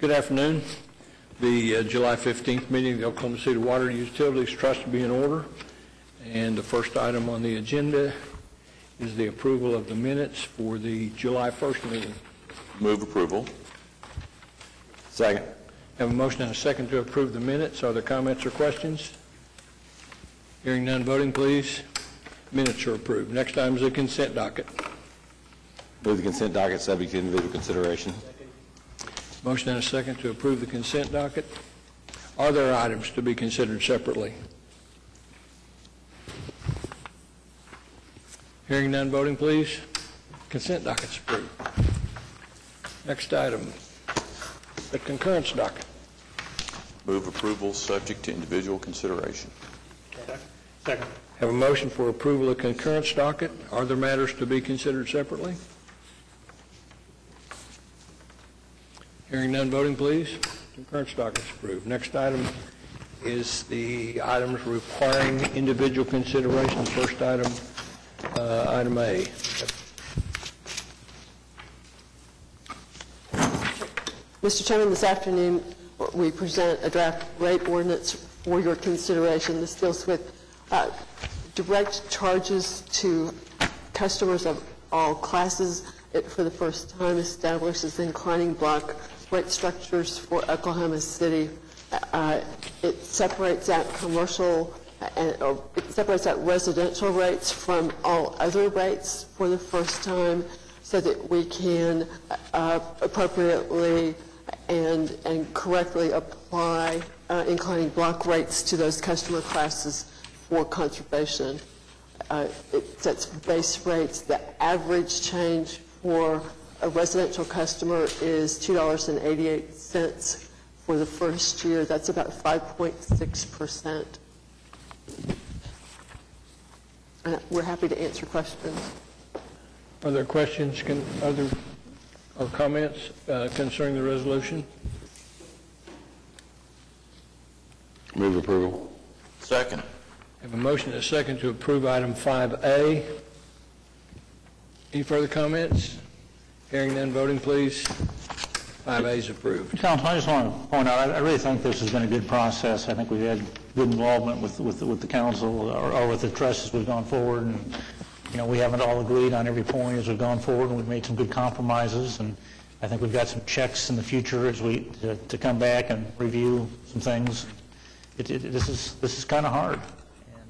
Good afternoon. The July 15th meeting of the Oklahoma City Water Utilities Trust will be in order. And the first item on the agenda is the approval of the minutes for the July 1st meeting. Move approval. Second. Have a motion and a second to approve the minutes. Are there comments or questions? Hearing none, voting please. Minutes are approved. Next item is the consent docket. Move the consent docket subject to individual consideration. Motion and a second to approve the consent docket. Are there items to be considered separately? Hearing none, voting please. Consent docket's approved. Next item, the concurrence docket. Move approval subject to individual consideration. Second. Have a motion for approval of concurrence docket. Are there matters to be considered separately? Hearing none, voting please. Concurrence docket is approved. Next item is the items requiring individual consideration. The first item, item A. Mr. Chairman, this afternoon we present a draft rate ordinance for your consideration. This deals with direct charges to customers of all classes. It, for the first time, establishes inclining block rate structures for Oklahoma City. It separates out commercial it separates out residential rates from all other rates for the first time, so that we can appropriately and correctly apply inclining block rates to those customer classes for conservation. It sets base rates. The average change for a residential customer is $2.88 for the first year. That's about 5.6%. We're happy to answer questions. Are there questions or comments concerning the resolution? Move approval. Second. I have a motion and a second to approve item 5A. Any further comments? Hearing none, voting please. 5A is approved. Council, I just want to point out, I really think this has been a good process. I think we've had good involvement with the council or with the trust as we've gone forward. And, you know, we haven't all agreed on every point as we've gone forward, and we've made some good compromises. And I think we've got some checks in the future as we to come back and review some things. This is kind of hard.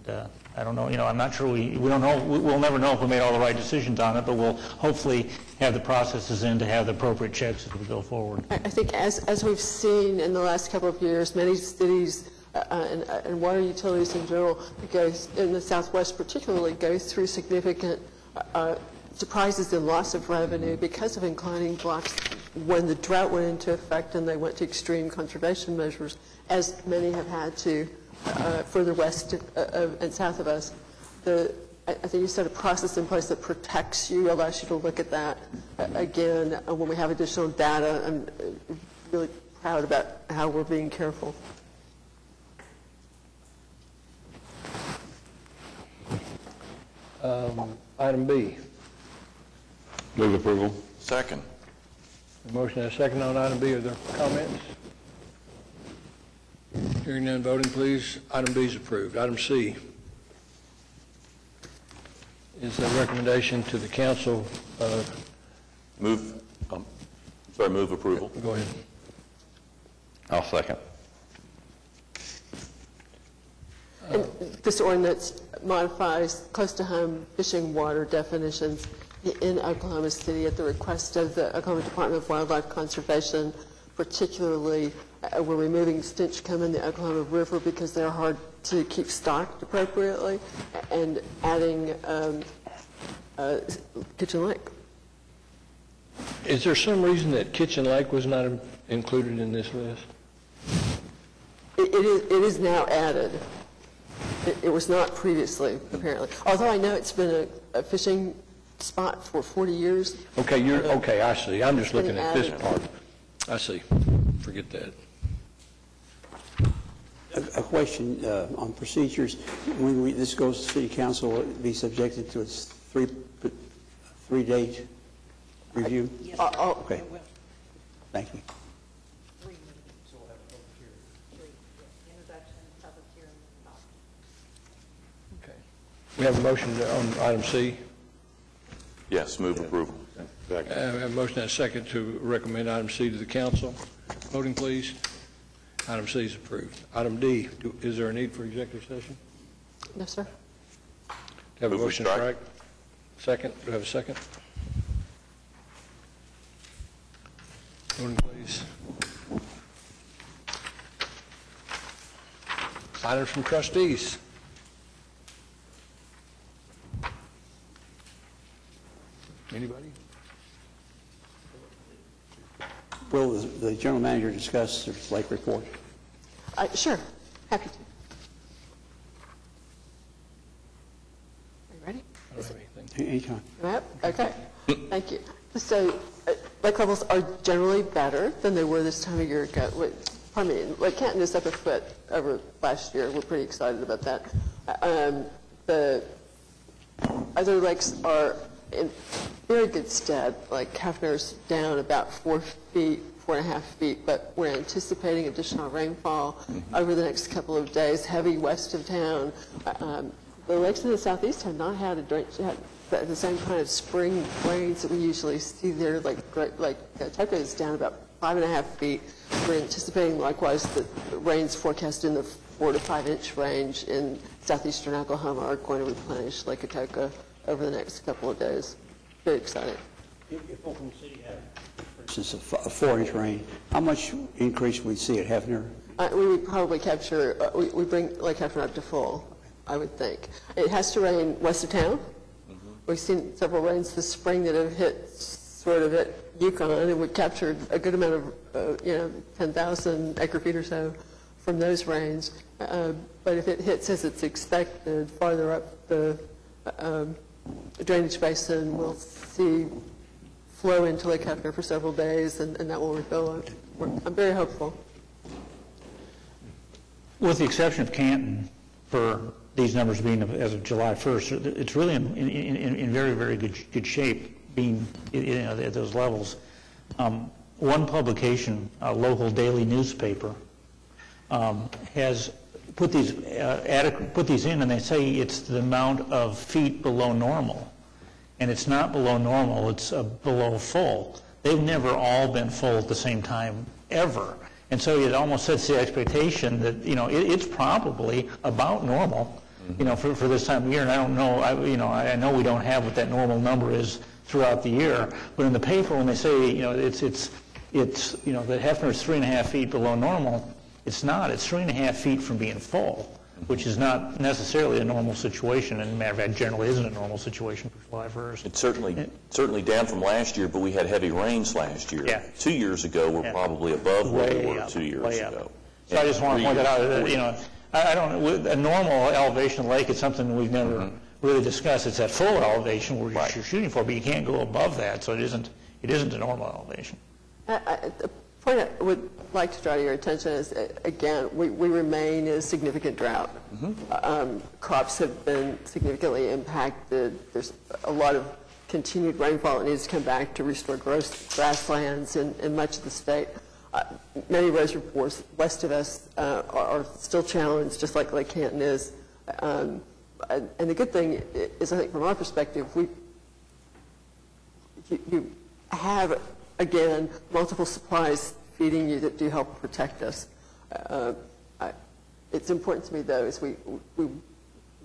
And I don't know, you know, I'm not sure we don't know, we'll never know if we made all the right decisions on it, but we'll hopefully have the processes in to have the appropriate checks as we go forward. I think as we've seen in the last couple of years, many cities and water utilities in general, in the Southwest particularly, goes through significant surprises and loss of revenue because of inclining blocks when the drought went into effect and they went to extreme conservation measures, as many have had to further west and south of us. I think you set a process in place that protects you, allows you to look at that again when we have additional data. I'm really proud about how we're being careful. Item B. Move approval. Second. A motion and a second on item B. Are there comments? Hearing none, voting please. Item B is approved. Item C is a recommendation to the council. Move approval. Go ahead. I'll second. And this ordinance modifies close-to-home fishing water definitions in Oklahoma City at the request of the Oklahoma Department of Wildlife Conservation. Particularly, we're removing Stinchcomb in the Oklahoma River because they're hard to keep stocked appropriately, and adding Kitchen Lake. Is there some reason that Kitchen Lake was not included in this list? It is now added. It was not previously, apparently. Although I know it's been a fishing spot for 40 years. Okay, okay, I see. I'm just looking at this part. I see. Forget that. A question on procedures. When this goes to City Council, will it be subjected to its three-day review? Yes. Okay. Thank you. We have a motion on item C. Yes, move approval. We have a motion and a second to recommend item C to the council. Voting, please. Item C is approved. Item D, is there a need for executive session? No, sir. Do you have a Move we motion to strike. strike? Second, do I have a second? Voting, please. Items from trustees. Anybody? Will the general manager discuss the lake report? Sure, happy to. Are you ready? I don't have anything. Anytime. Yep, okay, thank you. So, lake levels are generally better than they were this time a year ago. Lake Canton is up a foot over last year. We're pretty excited about that. The other lakes are in very good stead. Like Hefner's down about 4 feet, 4.5 feet, but we're anticipating additional rainfall over the next couple of days, heavy west of town. The lakes in the southeast have not had the same kind of spring rains that we usually see there. Like Toka is down about 5.5 feet. We're anticipating likewise that the rains forecast in the 4 to 5 inch range in southeastern Oklahoma are going to replenish Lake Atoka over the next couple of days. Very exciting. If Oklahoma City had, for instance, a 4-inch rain, how much increase would we see at Hefner? We would probably capture, we bring Lake Hefner up to full, I would think. It has to rain west of town. We've seen several rains this spring that have hit sort of at Yukon, and we've captured a good amount of, 10,000 acre feet or so from those rains. But if it hits as it's expected farther up the drainage basin, we'll see flow into Lake Hefner for several days, and that will refill it. I'm very hopeful. With the exception of Canton, for these numbers being as of July 1st, it's really in very, very good shape being at those levels. One publication, a local daily newspaper, has put these in, and they say it's the amount of feet below normal. And it's not below normal, it's below full. They've never all been full at the same time, ever. And so it almost sets the expectation that, it's probably about normal, for this time of year. And I don't know, I know we don't have what that normal number is throughout the year, but in the paper when they say, it's that Hefner is 3.5 feet below normal, it's not. It's 3.5 feet from being full, which is not necessarily a normal situation, and as a matter of fact, generally isn't a normal situation for July 1st. It's certainly down from last year, but we had heavy rains last year. Yeah. 2 years ago, we're probably above where we were 2 years ago. So I just want to point that out. I don't. A normal elevation of the lake is something we've never really discussed. It's that full elevation where you're shooting for, but you can't go above that. So it isn't a normal elevation. The point I would like to draw to your attention is, again, we remain in a significant drought. Crops have been significantly impacted. There's a lot of continued rainfall that needs to come back to restore grasslands in much of the state. Many reservoirs west of us are still challenged, just like Lake Canton is. And the good thing is, I think, from our perspective, you have, again, multiple supplies feeding you that do help protect us. It's important to me, though, as we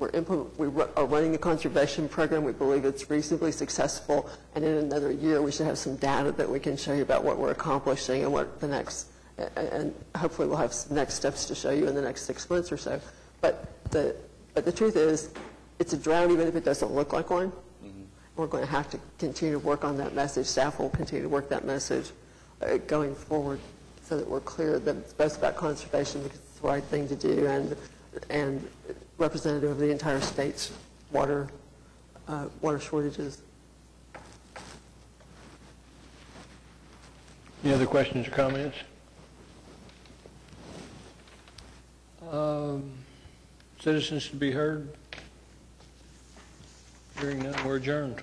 are running the conservation program. We believe it's reasonably successful, and in another year we should have some data that we can show you about what we're accomplishing and what the next, and hopefully we'll have some next steps to show you in the next 6 months or so. But the truth is, it's a drought even if it doesn't look like one. We're going to have to continue to work on that message. Staff will continue to work that message going forward so that we're clear that it's both about conservation because it's the right thing to do and representative of the entire state's water shortages. Any other questions or comments? Citizens to be heard? Hearing none, we're adjourned.